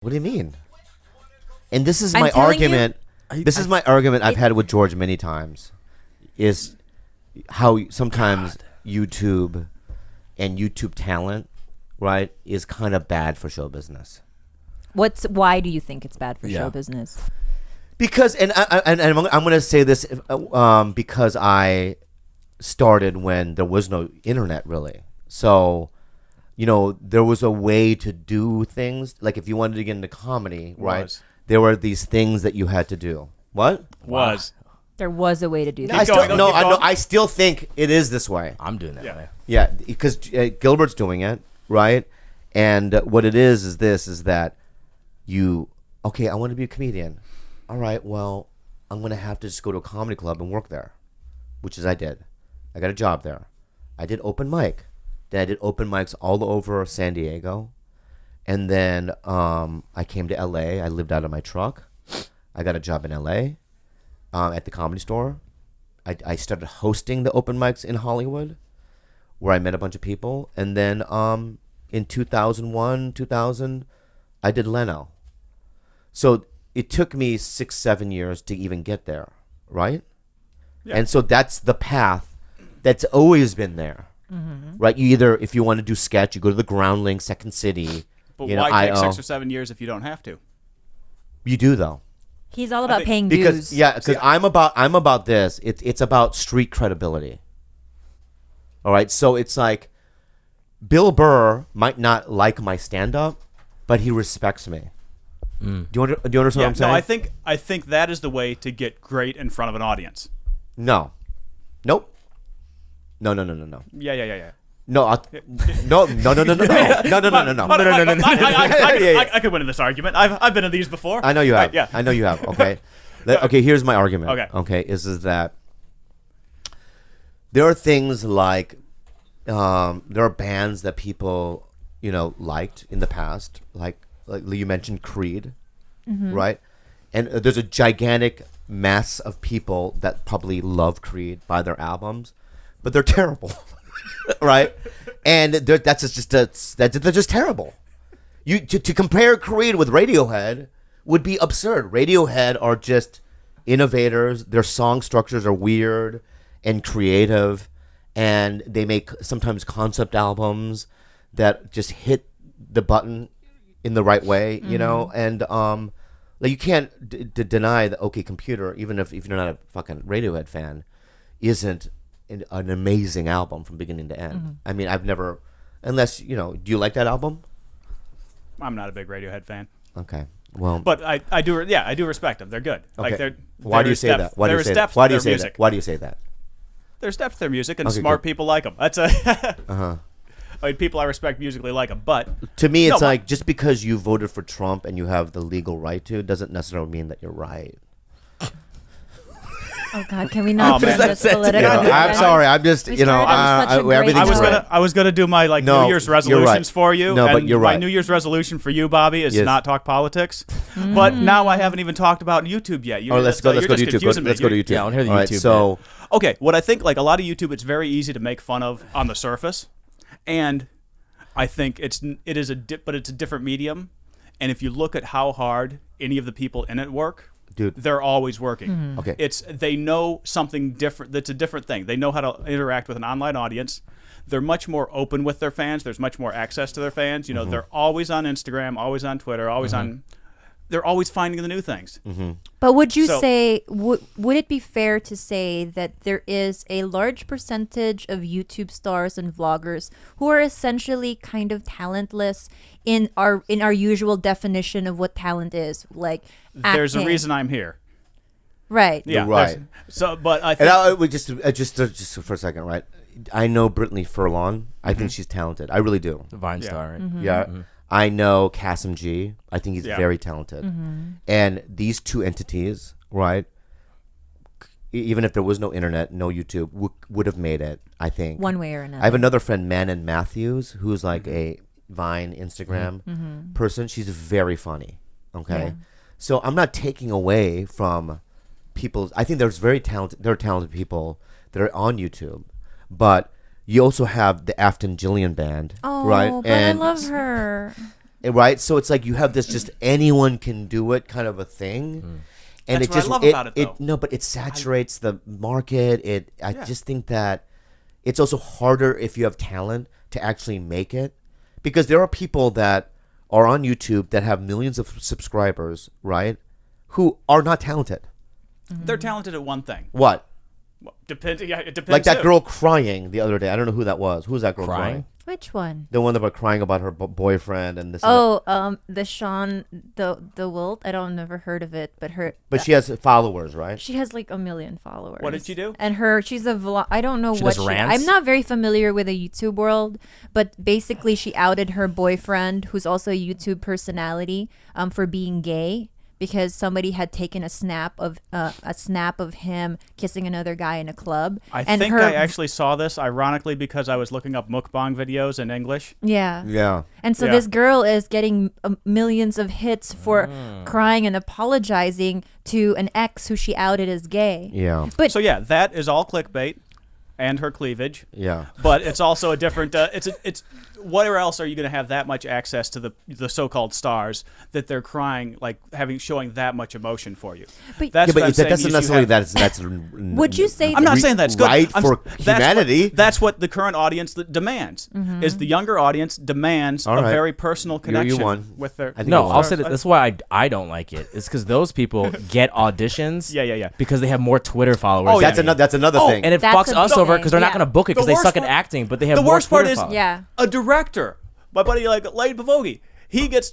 What do you mean? And this is I'm my telling you, argument. This is my argument I've had with George many times. Is how sometimes YouTube and YouTube talent, right, is kind of bad for show business. Why do you think it's bad for Yeah. show business? Because I'm going to say this because I started when there was no internet really. So, there was a way to do things. Like if you wanted to get into comedy, right? There were these things that you had to do. What? There was a way to do that. I still think it is this way. I'm doing that way. Yeah, because Gilbert's doing it, right? And what it is that I want to be a comedian. All right, well, I'm going to have to just go to a comedy club and work there, which is I did. I got a job there. I did open mic. Then I did open mics all over San Diego. And then I came to LA. I lived out of my truck. I got a job in LA at the Comedy Store. I started hosting the open mics in Hollywood where I met a bunch of people. And then in 2000, I did Leno. So it took me 6-7 years to even get there, right? Yeah. And so that's the path that's always been there, right? You either, if you want to do sketch, you go to the Groundling, Second City. But why take 6 or 7 years if you don't have to? You do though. He's all about paying dues. Because I'm about this. It's about street credibility. All right, so it's like Bill Burr might not like my stand-up, but he respects me. Do you understand what I'm saying? No, I think that is the way to get great in front of an audience. No. Nope. No. Yeah. No. No. I could win in this argument. I've been in these before. I know you have. Right, yeah. I know you have. Okay. Okay. Here's my argument. Okay. Is that there are things like there are bands that people liked in the past, like you mentioned Creed, right? And there's a gigantic mass of people that probably love Creed, buy their albums, but they're terrible, right? And they're just terrible. To compare Creed with Radiohead would be absurd. Radiohead are just innovators. Their song structures are weird and creative, and they make sometimes concept albums that just hit the button in the right way, and like you can't deny that OK Computer, even if you're not a fucking Radiohead fan, isn't an amazing album from beginning to end. I mean, I've never, unless do you like that album? I'm not a big Radiohead fan. Okay, well, but I do respect them. They're good. Okay. Like why do you say that? Why do you say that? Why do you say that? Why do you say that? There's depth to their music, and smart people like them. That's I mean, people I respect musically like them, but to me, it's like just because you voted for Trump and you have the legal right to, doesn't necessarily mean that you're right. Oh God, can we not turn this political? I'm sorry. I'm just everything. I was gonna do my New Year's resolutions for you. No, but you're right. My New Year's resolution for you, Bobby, is to not talk politics. But now I haven't even talked about YouTube yet. Let's go to YouTube. Let's go to YouTube. Yeah, I want to hear the YouTube. So okay, what I think, like a lot of YouTube, it's very easy to make fun of on the surface, and I think it's a different medium. And if you look at how hard any of the people in it work. Dude, they're always working. Okay, they know something different. That's a different thing. They know how to interact with an online audience. They're much more open with their fans. There's much more access to their fans. They're always on Instagram, always on Twitter, always on. They're always finding the new things. But would you say would it be fair to say that there is a large percentage of YouTube stars and vloggers who are essentially kind of talentless in our usual definition of what talent is, like acting? There's a reason I'm here. Right. Yeah. Right. So, but I think just for a second, right? I know Brittany Furlan. I think she's talented. I really do. The Vine star, right? Yeah. I know Kasim G. I think he's very talented. And these two entities, right, even if there was no internet, no YouTube, would have made it, I think. One way or another. I have another friend, Manon Matthews, who's like a Vine Instagram person. She's very funny, okay? Yeah. So I'm not taking away from people's... I think there are talented people that are on YouTube, but... You also have the Afton Jillian band, right? Oh, but I love her. right? So it's like you have this just anyone can do it kind of a thing. And That's it what just I love about it, though. no, but it saturates the market. I just think that it's also harder if you have talent to actually make it, because there are people that are on YouTube that have millions of subscribers, right? Who are not talented. They're talented at one thing. What? Well, depends. Yeah, it depends. Like that who. girl crying the other day. I don't know who that was. Who's that girl crying? Which one? The one that was crying about her boyfriend and this. The Sean the Wilt. I don't never heard of it, but her. But she has followers, right? She has like 1 million followers. What did she do? And she's a vlog. I don't know She what does rants? I'm not very familiar with the YouTube world, but basically she outed her boyfriend, who's also a YouTube personality, for being gay, because somebody had taken a snap of him kissing another guy in a club. I think I actually saw this, ironically, because I was looking up mukbang videos in English. Yeah. Yeah. And so Yeah. this girl is getting millions of hits for crying and apologizing to an ex who she outed as gay. Yeah. But So yeah, that is all clickbait, and her cleavage. Yeah. But it's also a different. It's where else are you going to have that much access to the so-called stars that they're crying, like showing that much emotion for you? But- That's Yeah, what I'm but saying. that doesn't is you necessarily have- that's. Would you say I'm not saying that's good. right I'm- for humanity. That's what the current audience demands. Is the younger audience demands All a right. very personal You connection won. with their. I think No, it I'll was. say that. That's why I don't like it. It's because those people get auditions. Yeah. Because they have more Twitter followers. Oh, than That's me. another. That's another Oh, thing. And it That's fucks a us big over thing, because they're not yeah. going to book it because The they worst suck at part- acting, but they have the more worst part Twitter is- followers. Yeah. A director, my buddy like Lade Bavogi, he gets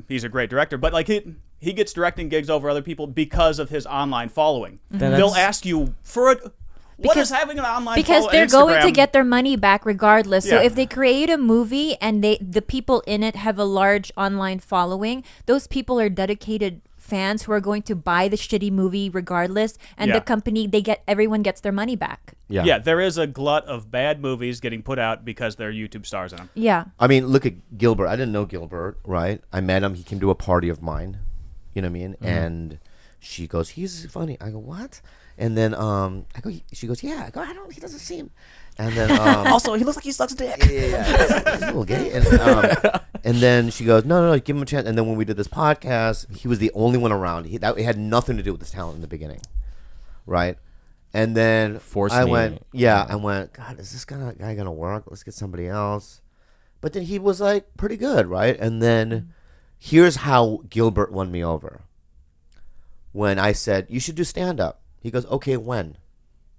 he's a great director, but like he gets directing gigs over other people because of his online following. Then They'll that's- ask you for it. What is having an online because follow- they're going to Instagram- get their money back regardless. So Yeah. if they create a movie and the people in it have a large online following, those people are dedicated fans who are going to buy the shitty movie regardless, and Yeah. the company everyone gets their money back. Yeah, there is a glut of bad movies getting put out because they're YouTube stars in them. Yeah. I mean, look at Gilbert. I didn't know Gilbert, right? I met him. He came to a party of mine. You know what I mean? And she goes, "He's funny." I go, "What?" And then I go, she goes, "Yeah." I go, "I don't. He doesn't seem." And then Also, he looks like he sucks dick. yeah, he's a little gay. And then she goes, no, give him a chance. And then when we did this podcast, he was the only one around. It had nothing to do with his talent in the beginning, right? And then I went, God, is this guy gonna work? Let's get somebody else. But then he was like pretty good, right? And then here's how Gilbert won me over. When I said, you should do stand up, he goes, okay, when?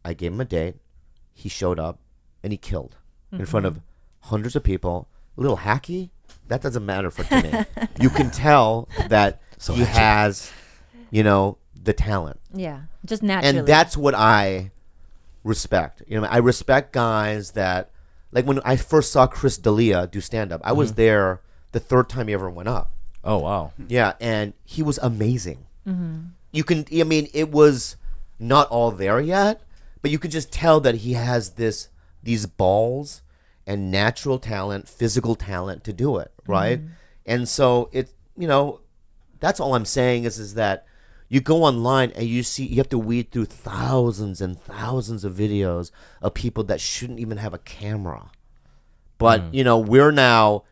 I gave him a date. He showed up and he killed in front of hundreds of people. A little hacky, that doesn't matter to me. You can tell that he has, the talent. Yeah. Just naturally. And that's what I respect. I respect guys that, like when I first saw Chris D'Elia do stand up, I was there the third time he ever went up. Oh, wow. Yeah, and he was amazing. It was not all there yet, but you could just tell that he has these balls and natural talent, physical talent to do it, right? And so that's all I'm saying is that you go online and you have to weed through thousands and thousands of videos of people that shouldn't even have a camera. But, we're now,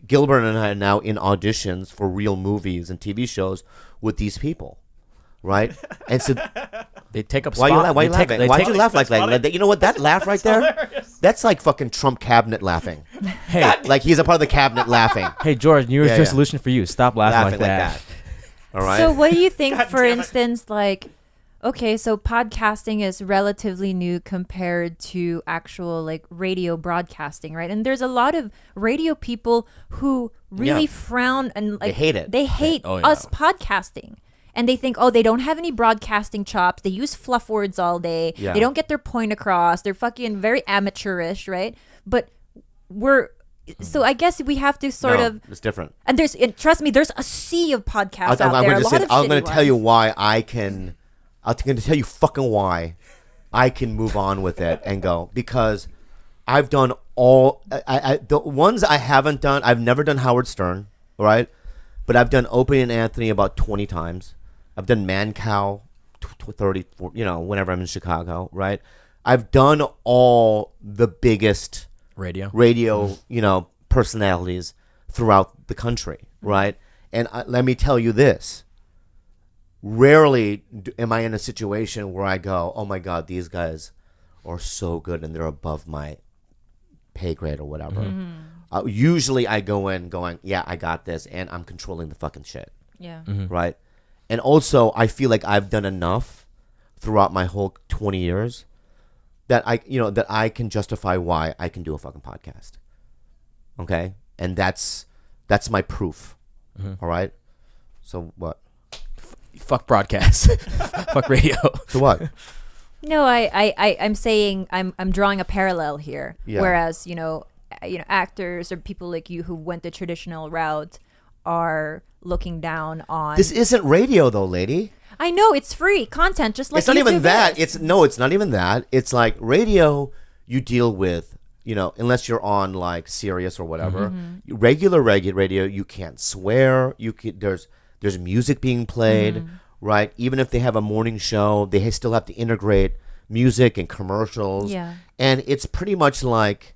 Gilbert and I are now in auditions for real movies and TV shows with these people, right? And so They take up why spot. you laughing? Why'd you laugh like That's funny. that? You know what? That laugh right there, hilarious. that's like fucking Trump cabinet laughing. Hey, Like he's a part of the cabinet laughing. hey, George, New Year's Yeah, yeah. resolution for you. Stop laughing, Laughing like that. All right? So what do you think, God for damn it. instance, like, okay, so podcasting is relatively new compared to actual like radio broadcasting, right? And there's a lot of radio people who really Yeah. frown and like They hate it. They hate Oh, yeah. us podcasting. And they think, oh, they don't have any broadcasting chops. They use fluff words all day. Yeah. They don't get their point across. They're fucking very amateurish, right? But so I guess we have to sort No, of, it's different. and trust me, there's a sea of podcasts out I'm there. going A to lot say, of I'm shitty going to tell you ones. why I'm going to tell you fucking why I can move on with it and go, because I've done all the ones I haven't done. I've never done Howard Stern, right? But I've done Opie and Anthony about 20 times. I've done Man Cow 30, whenever I'm in Chicago, right? I've done all the biggest radio. radio, personalities throughout the country, right? And let me tell you this. Rarely am I in a situation where I go, oh my God, these guys are so good and they're above my pay grade or whatever. Usually I go in going, yeah, I got this, and I'm controlling the fucking shit. Yeah. Right? And also, I feel like I've done enough throughout my whole 20 years that I can justify why I can do a fucking podcast. Okay? And that's my proof. All right? So what? Fuck broadcast. Fuck radio. So what? No, I'm saying I'm drawing a parallel here. Yeah. Whereas, actors or people like you who went the traditional route are looking down on. This isn't radio though, lady. I know, it's free content, just like It's not even YouTube that. is. It's not even that. It's like radio you deal with, unless you're on like Sirius or whatever. Regular radio, you can't swear. There's music being played, right? Even if they have a morning show, they still have to integrate music and commercials. Yeah. And it's pretty much like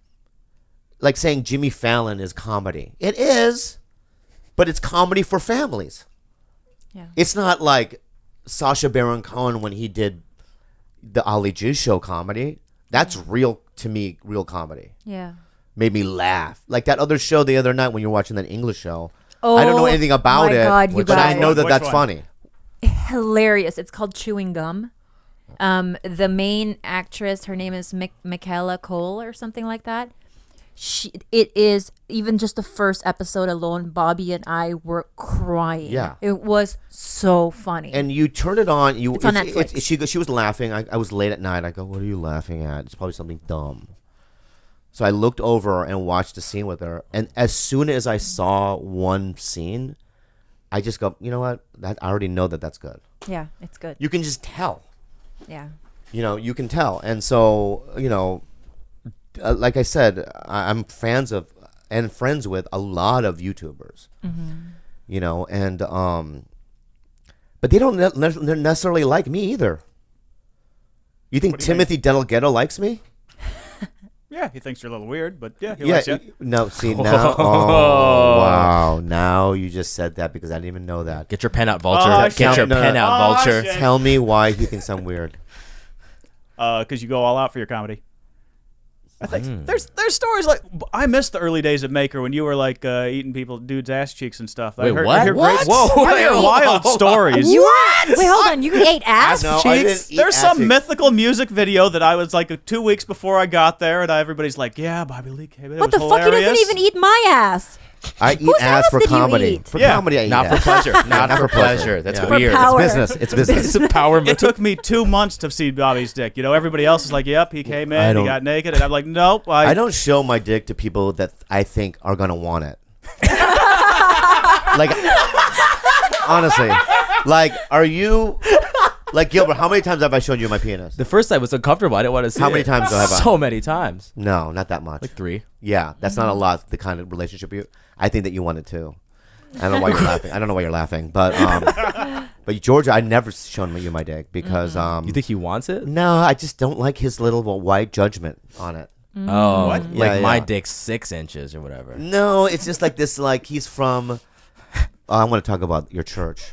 saying Jimmy Fallon is comedy. It is, but it's comedy for families. Yeah. It's not like Sacha Baron Cohen when he did the Ali G show comedy. That's real comedy. Yeah. Made me laugh. Like that other show the other night when you're watching that English show. I don't know anything about my it, God, you but I guys. know that Which that's one? funny. Hilarious. It's called Chewing Gum. The main actress, her name is Michaela Cole or something like that. It is, even just the first episode alone, Bobby and I were crying. Yeah. It was so funny. And you turn it on. It's on Netflix. She was laughing. I was late at night. I go, what are you laughing at? It's probably something dumb. So I looked over and watched the scene with her. And as soon as I saw one scene, I just go, you know what? I already know that that's good. Yeah, it's good. You can just tell. Yeah. You can tell. And so, like I said, I'm fans of and friends with a lot of YouTubers. And but they don't necessarily like me either. You think What do you Timothy Delgado likes me? Yeah, he thinks you're a little weird, but yeah, he likes you. No, see now. Oh, wow. Now you just said that because I didn't even know that. Get your pen out, Vulture. Oh, Get your shit. pen out, Oh, Vulture. shit. Tell me why he thinks I'm weird. Because you go all out for your comedy. I think there's stories like I miss the early days of Maker when you were like eating dudes' ass cheeks and stuff. Wait, I what? hear What? Whoa, I hear wild stories. What? Wait, hold on. You ate ass No, I didn't cheeks? eat There's ass some cheeks. mythical music video that I was like 2 weeks before I got there, and everybody's like, "Yeah, Bobby Lee came in. What the fuck? He doesn't even eat my ass. I eat Whose ass ass for did you comedy. eat? For Yeah. comedy, I eat Not for ass. pleasure. Not Not for for pleasure. pleasure. That's Yeah. For weird. power. It's business. It's business. It's a power move. It took me 2 months to see Bobby's dick. Everybody else is like, "Yep, he came I in, he don't- got naked," and I'm like, "Nope." I don't show my dick to people that I think are gonna want it. Like, honestly, like, are you like Gilbert? How many times have I shown you my penis? The first time was uncomfortable. I didn't want to see How many it. times have I? So many times. No, not that much. Like 3. Yeah, that's not a lot. The kind of relationship I think that you want it too. I don't know why you're laughing. I don't know why you're laughing, but Georgia, I never shown you my dick because You think he wants it? no, I just don't like his little white judgment on it. Oh, What? like Yeah, my yeah. dick's 6 inches or whatever. No, it's just like this. Like he's from. I want to talk about your church.